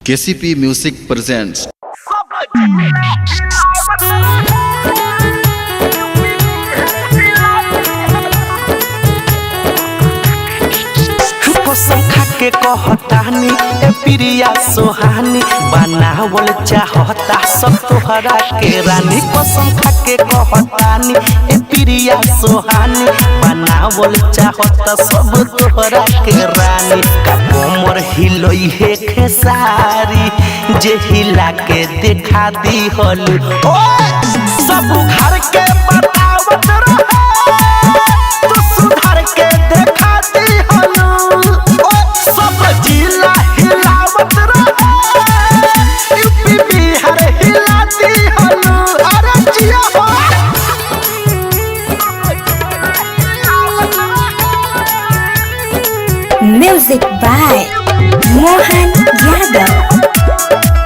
KCP Music presents कसम खाके कहतानी ए प्रिया सोहानी बनावल चाहता सब तोहरा के रानी। कसम खाके कहतानी ए प्रिया सोहानी बनावल चाहता सब तोहरा के रानी। का कमर हिलोई है खेसारी जे हिला के देखा दी हलू सब घर के बतावत रहे तो सुधार के देखा दी हलू सब जिला हिलावत रहे यूपी बिहार हिलाती हलू। अरे जिया हो Music by Mohan Yadav।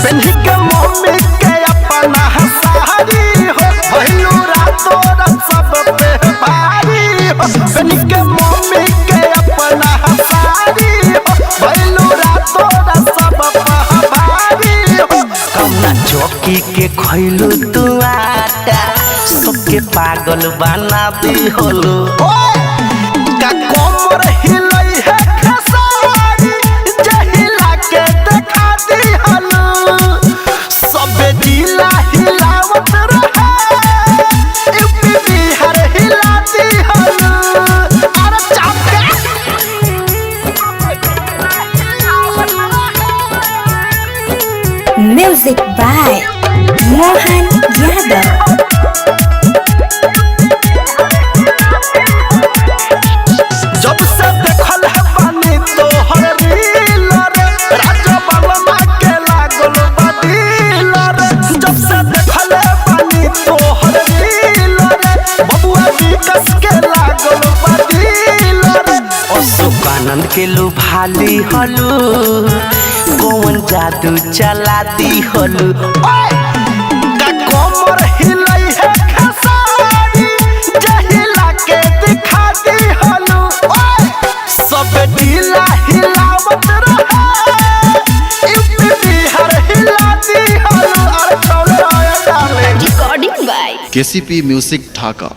पेन्ही के मम्मी के अपना हसारी हो भइलू रातों रात सब पे भारी हो। पेन्ही के मम्मी के अपना हसारी हो भइलू रातों रात सब पे भारी हो। कौना चौकी के खइलू तू आटा सबके पागल बना दी होलू। का कमर हिलई है खेसारी जे हिला के देखा दी हलू सब जिला हिलावत रहे यूपी बिहार हिलाती हलू। अरे चापके Music by Mohan Yadav। जब से देखल है पानी तोहर रील रे राजा बाबा के लागल बदील रे। जब से देखल है पानी तोहर रील रे बबुआ विकास के लागल बदील रे। अशोक आनंद के लुभाली हलू कौन जादू चला दी हलू। का कमर हिलई है खेसारी जे हिला के दिखा दी हलू सब जिला हिलावत रहे यूपी बिहार हिलाती हलू। अरे चौले आया डाले Recording by KCP Music Dhaka।